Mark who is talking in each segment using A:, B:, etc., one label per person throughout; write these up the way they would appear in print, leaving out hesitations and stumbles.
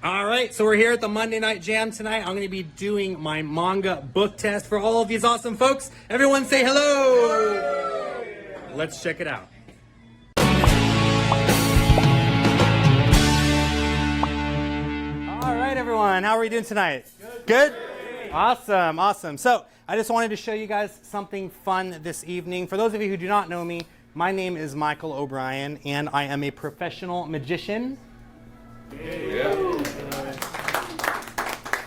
A: All right, so we're here at the Monday Night Jam tonight. I'm going to be doing my manga book test for all of these awesome folks. Everyone say hello. Let's check it out. All right, everyone, how are we doing tonight? Good? Awesome, awesome. So I just wanted to show you guys something fun this evening. For those of you who do not know me, my name is Michael O'Brien, and I am a professional magician. I'm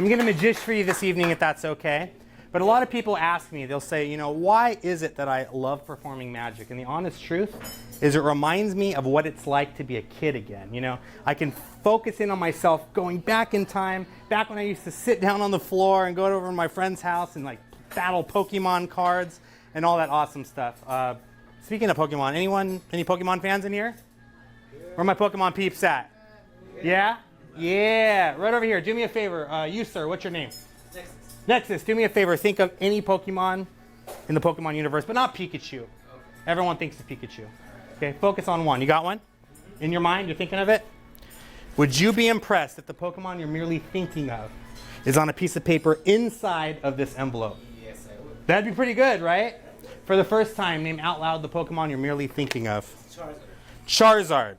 A: going to magish for you this evening if that's okay. But a lot of people ask me, they'll say, you know, why is it that I love performing magic? And the honest truth is it reminds me of what it's like to be a kid again. You know, I can focus in on myself going back in time, back when I used to sit down on the floor and go over to my friend's house and like battle Pokemon cards and all that awesome stuff. Speaking of Pokemon, any Pokemon fans in here? Where are my Pokemon peeps at? Yeah? Yeah. Right over here. Do me a favor. You, sir, what's your name? Nexus. Nexus, do me a favor. Think of any Pokemon in the Pokemon universe, but not Pikachu. Okay. Everyone thinks of Pikachu. Okay, focus on one. You got one? In your mind? You're thinking of it? Would you be impressed if the Pokemon you're merely thinking of is on a piece of paper inside of this envelope?
B: Yes, I would.
A: That'd be pretty good, right? For the first time, name out loud the Pokemon you're merely thinking of.
B: Charizard.
A: Charizard.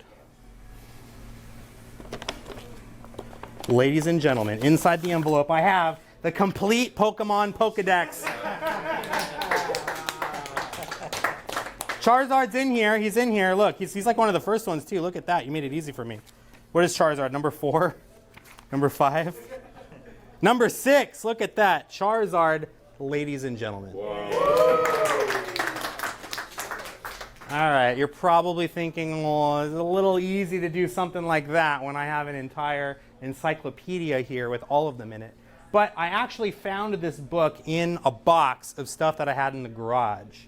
A: Ladies and gentlemen, inside the envelope I have the complete Pokemon Pokedex. Charizard's in here. He's in here. Look, he's like one of the first ones too. Look at that. You made it easy for me. What is Charizard? Number 4? Number 5? Number 6. Look at that. Charizard, ladies and gentlemen. All right, you're probably thinking, well, it's a little easy to do something like that when I have an entire encyclopedia here with all of them in it. But I actually found this book in a box of stuff that I had in the garage.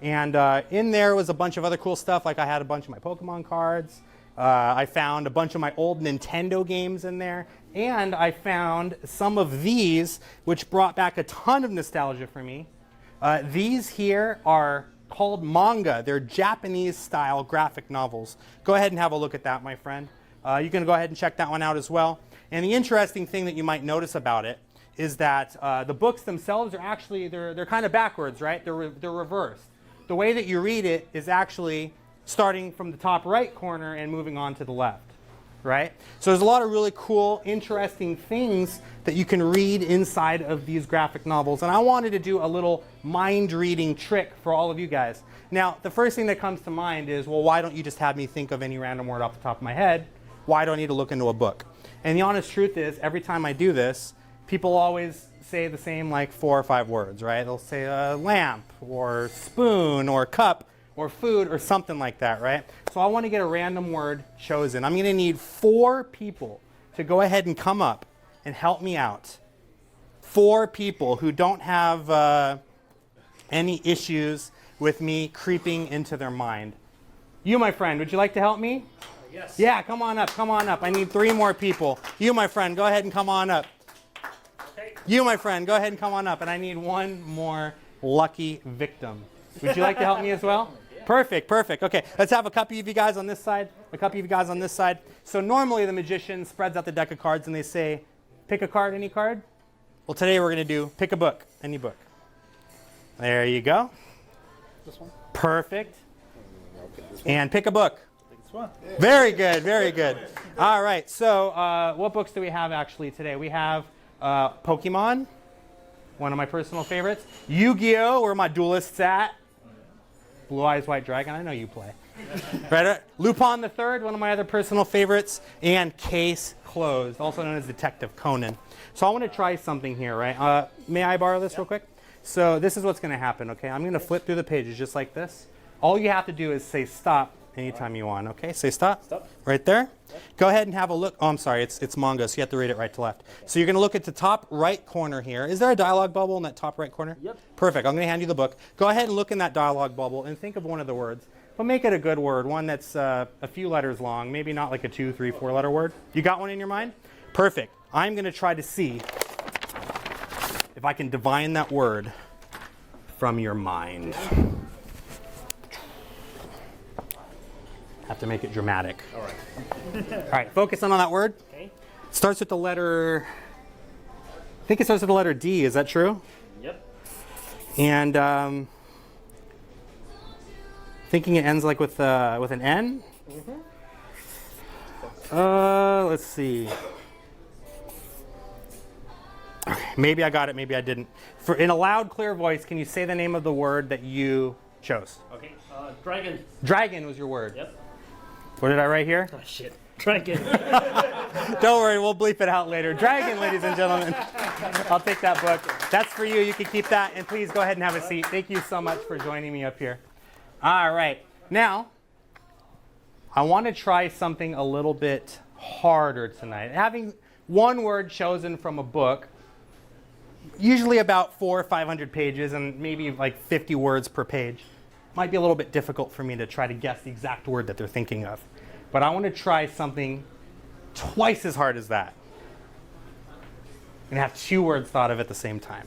A: And in there was a bunch of other cool stuff, like I had a bunch of my Pokemon cards. I found a bunch of my old Nintendo games in there. And I found some of these, which brought back a ton of nostalgia for me. These here are called manga. They're Japanese-style graphic novels. Go ahead and have a look at that, my friend. You can go ahead and check that one out as well. And the interesting thing that you might notice about it is that the books themselves are actually, they're kind of backwards, right? They're reversed. The way that you read it is actually starting from the top right corner and moving on to the left, right? So there's a lot of really cool, interesting things that you can read inside of these graphic novels. And I wanted to do a little mind-reading trick for all of you guys. Now, the first thing that comes to mind is, well, why don't you just have me think of any random word off the top of my head? Why do I need to look into a book? And the honest truth is, every time I do this, people always say the same like 4 or 5 words, right? They'll say lamp, or spoon, or cup, or food, or something like that, right? So I want to get a random word chosen. I'm going to need 4 people to go ahead and come up and help me out. 4 people who don't have any issues with me creeping into their mind. You, my friend, would you like to help me?
B: Yes.
A: Yeah, come on up, come on up. I need 3 more people. You, my friend, go ahead and come on up.
B: Okay.
A: You, my friend, go ahead and come on up. And I need 1 more lucky victim. Would you like to help me as well?
B: Yeah.
A: Perfect, perfect. Okay, let's have a couple of you guys on this side, a couple of you guys on this side. So normally the magician spreads out the deck of cards and they say, pick a card, any card. Well, today we're going to do pick a book, any book. There you go.
B: This one?
A: Perfect. And pick a book.
B: This one.
A: Very good, very good. All right, so what books do we have actually today? We have Pokemon, one of my personal favorites. Yu-Gi-Oh, where my duelists at. Blue Eyes White Dragon, I know you play. Right? Lupin the Third, one of my other personal favorites. And Case Closed, also known as Detective Conan. So I want to try something here, right? May I borrow this real quick? So this is what's going to happen, okay? I'm going to flip through the pages just like this. All you have to do is say stop anytime you want, okay? Say stop.
B: Stop.
A: Right there. Yep. Go ahead and have a look. Oh, I'm sorry, it's manga, so you have to read it right to left. So you're going to look at the top right corner here. Is there a dialogue bubble in that top right corner?
B: Yep.
A: Perfect. I'm going to hand you the book. Go ahead and look in that dialogue bubble and think of one of the words. But make it a good word, one that's a few letters long, maybe not like a 2, 3, 4 letter word. You got one in your mind? Perfect. I'm going to try to see if I can divine that word from your mind. Have to make it dramatic.
B: All right.
A: All right, focus on that word.
B: Okay.
A: Starts with the letter, I think it starts with the letter D, is that true?
B: Yep.
A: And thinking it ends like with an N? Let's see. Okay, maybe I got it, maybe I didn't. In a loud, clear voice, can you say the name of the word that you chose?
B: Okay. Dragon.
A: Dragon was your word.
B: Yep.
A: What did I write here?
B: Oh shit. Dragon.
A: Don't worry, we'll bleep it out later. Dragon, ladies and gentlemen. I'll take that book. That's for you. You can keep that. And please go ahead and have a seat. Thank you so much for joining me up here. All right. Now, I want to try something a little bit harder tonight. Having one word chosen from a book, usually about 400 or 500 pages and maybe like 50 words per page, might be a little bit difficult for me to try to guess the exact word that they're thinking of. But I want to try something twice as hard as that. And have 2 words thought of at the same time.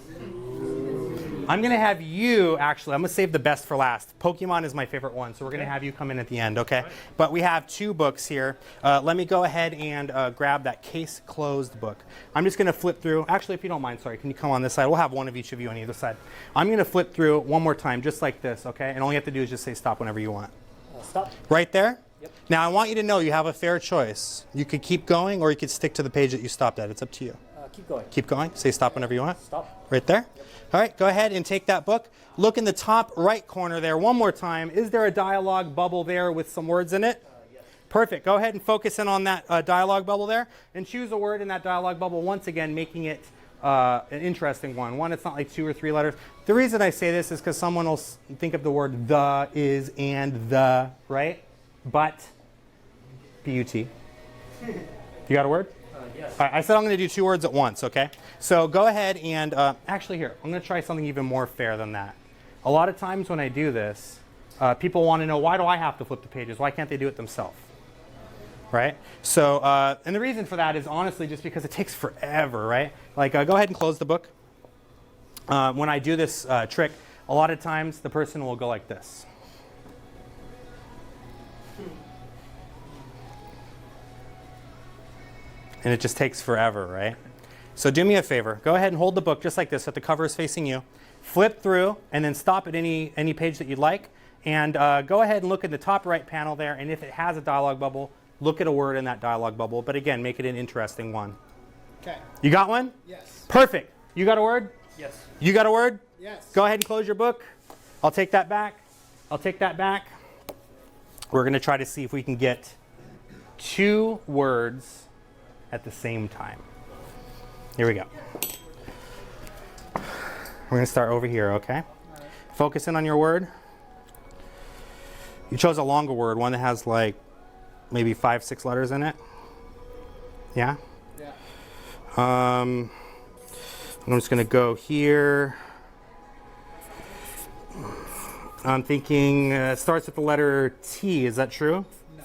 A: I'm going to have you, actually, I'm going to save the best for last. Pokemon is my favorite one, so we're going to have you come in at the end, okay? Right. But we have 2 books here. Let me go ahead and grab that case closed book. I'm just going to flip through. Actually, if you don't mind, sorry, can you come on this side? We'll have one of each of you on either side. I'm going to flip through one more time, just like this, okay? And all you have to do is just say stop whenever you want.
B: Stop.
A: Right there?
B: Yep.
A: Now, I want you to know you have a fair choice. You could keep going, or you could stick to the page that you stopped at. It's up to you.
B: Keep going.
A: Keep going. Say stop whenever you want.
B: Stop.
A: Right there?
B: Yep.
A: All right, go ahead and take that book. Look in the top right corner there one more time. Is there a dialogue bubble there with some words in it?
B: Yes.
A: Perfect. Go ahead and focus in on that dialogue bubble there and choose a word in that dialogue bubble, once again, making it an interesting one. One, it's not like 2 or 3 letters. The reason I say this is because someone will think of the word the, is, and the, right? But, B-U-T. You got a word?
B: Yes.
A: All right, I said I'm going to do 2 words at once, okay? So go ahead and, actually here, I'm going to try something even more fair than that. A lot of times when I do this, people want to know, why do I have to flip the pages? Why can't they do it themselves? Right? So, and the reason for that is honestly just because it takes forever, right? Like, go ahead and close the book. When I do this trick, a lot of times the person will go like this. And it just takes forever, right? So do me a favor. Go ahead and hold the book just like this so that the cover is facing you. Flip through and then stop at any page that you'd like. And go ahead and look in the top right panel there. And if it has a dialogue bubble, look at a word in that dialogue bubble. But again, make it an interesting one.
C: Okay.
A: You got one?
C: Yes.
A: Perfect. You got a word?
B: Yes.
A: You got a word?
C: Yes.
A: Go ahead and close your book. I'll take that back. I'll take that back. We're going to try to see if we can get 2 words at the same time. Here we go. We're going to start over here, okay?
C: Right.
A: Focus in on your word. You chose a longer word, one that has like maybe 5, 6 letters in it. Yeah?
C: Yeah.
A: I'm just going to go here. I'm thinking it starts with the letter T. Is that true?
C: No.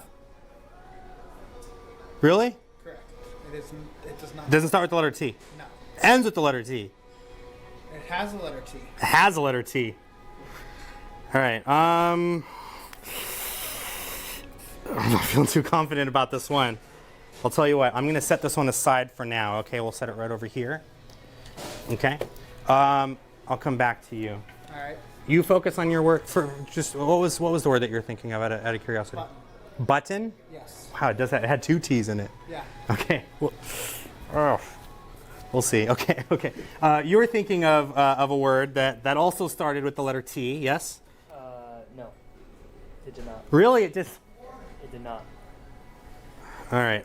A: Really?
C: Correct. It isn't. It does not.
A: Doesn't start with the letter T.
C: No.
A: Ends with the letter T.
C: It has a letter T.
A: It has a letter T. All right. I'm not feeling too confident about this one. I'll tell you what. I'm going to set this one aside for now. Okay, we'll set it right over here. Okay. I'll come back to you.
C: All right.
A: You focus on your word. For just what was the word that you're thinking of out of curiosity?
C: Button.
A: Button.
C: Yes.
A: Wow, it does that. It had 2 T's in it.
C: Yeah.
A: Okay. Well, we'll see. Okay. Okay. You were thinking of a word that also started with the letter T. Yes.
B: No. It did not.
A: Really? It just.
B: It did not.
A: All right.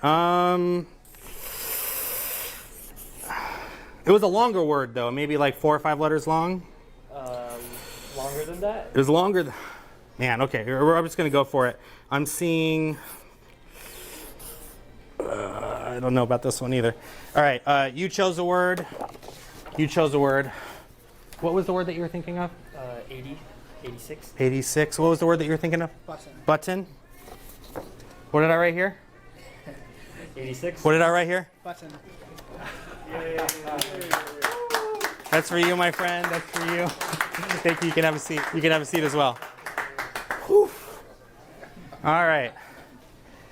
A: It was a longer word though, maybe like 4 or 5 letters long.
B: Longer than that?
A: It was longer. Man, okay. I'm just gonna go for it. I'm seeing. I don't know about this one either. All right. You chose a word. You chose a word. What was the word that you were thinking of?
B: 80, 86.
A: 86. What was the word that you were thinking of?
C: Button.
A: Button. What did I write here?
B: 86.
A: What did I write here?
C: Button.
A: That's for you, my friend. That's for you. Thank you. You can have a seat. You can have a seat as well. Whew. All right.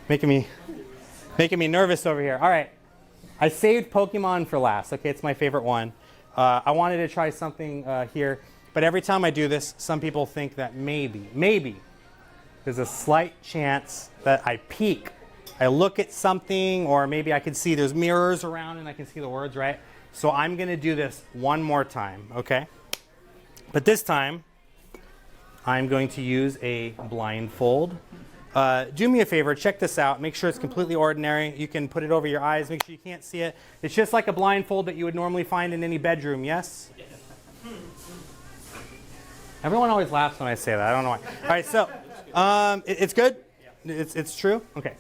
A: Making me nervous over here. All right. I saved Pokemon for last. Okay, it's my favorite one. I wanted to try something here, but every time I do this, some people think that maybe, there's a slight chance that I peek. I look at something, or maybe I can see there's mirrors around and I can see the words, right? So I'm going to do this one more time, okay? But this time, I'm going to use a blindfold. Do me a favor, check this out. Make sure it's completely ordinary. You can put it over your eyes, make sure you can't see it. It's just like a blindfold that you would normally find in any bedroom, yes? Everyone always laughs when I say that. I don't know why. All right, so it's good? It's true? Okay.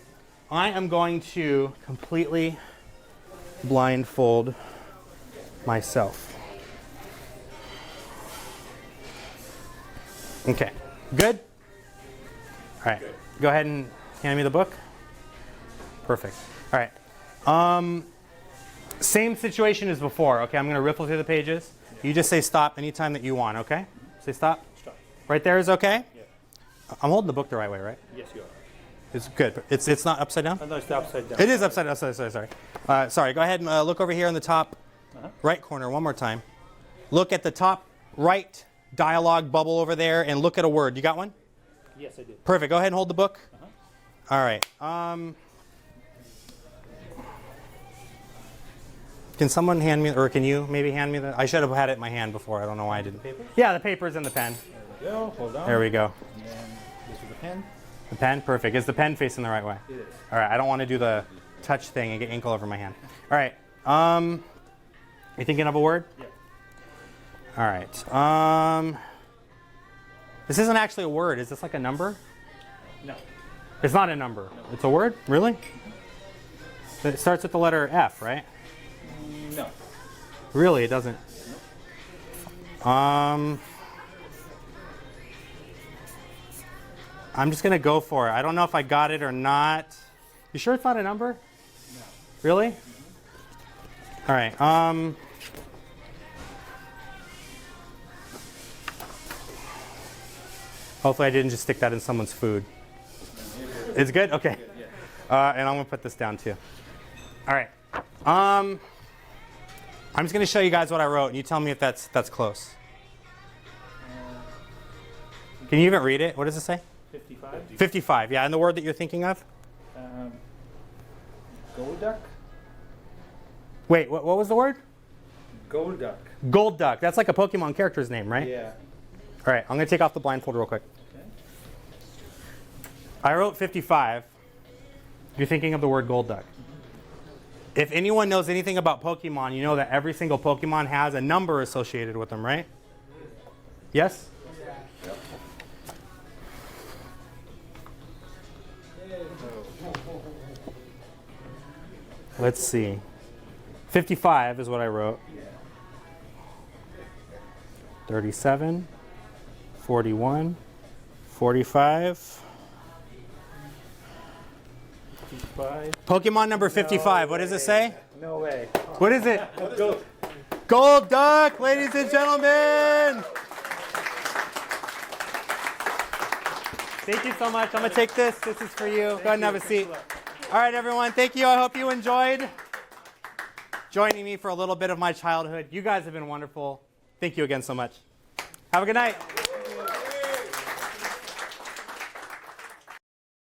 A: I am going to completely blindfold myself. Okay, good? All right, go ahead and hand me the book. Perfect. All right. Same situation as before, okay? I'm going to riffle through the pages. You just say stop anytime that you want, okay? Say stop.
B: Stop.
A: Right there is okay?
B: Yeah.
A: I'm holding the book the right way, right?
B: Yes, you are.
A: It's good. It's not upside down?
B: No, it's upside down.
A: It is upside down. Sorry. Sorry. Go ahead and look over here in the top right corner one more time. Look at the top right dialogue bubble over there and look at a word. You got one?
B: Yes, I did.
A: Perfect. Go ahead and hold the book. All right. Can someone hand me, or can you maybe hand me the? I should have had it in my hand before. I don't know why I didn't.
B: Paper?
A: Yeah, the paper's in the pen.
B: There we go. Hold on.
A: There we go.
B: And then this is the pen.
A: The pen? Perfect. Is the pen facing the right way?
B: It is.
A: All right. I don't want to do the touch thing and get ink all over my hand. All right. You thinking of a word?
B: Yeah.
A: All right. This isn't actually a word. Is this like a number?
B: No.
A: It's not a number. No. It's a word? Really? It starts with the letter F, right?
B: No.
A: Really? It doesn't? I'm just going to go for it. I don't know if I got it or not. You sure it's not a number?
B: No.
A: Really? All right. Hopefully I didn't just stick that in someone's food. It's good? Okay. And I'm going to put this down too. All right. I'm just going to show you guys what I wrote, and you tell me if that's close. Can you even read it? What does it say?
B: 55.
A: 55, yeah. And the word that you're thinking of?
B: Golduck.
A: Wait, what was the word?
B: Golduck.
A: Golduck. That's like a Pokemon character's name, right?
B: Yeah.
A: All right, I'm going to take off the blindfold real quick.
B: Okay.
A: I wrote 55. You're thinking of the word Golduck. If anyone knows anything about Pokemon, you know that every single Pokemon has a number associated with them, right? Yes?
C: Yeah.
A: Let's see. 55 is what I wrote. 37, 41, 45.
B: 55.
A: Pokemon number 55. What does it say?
B: No way.
A: What is it?
B: Go.
A: Golduck, ladies and gentlemen. Thank you so much. I'm going to take this. This is for you. Go ahead and have a seat. All right, everyone. Thank you. I hope you enjoyed joining me for a little bit of my childhood. You guys have been wonderful. Thank you again so much. Have a good night.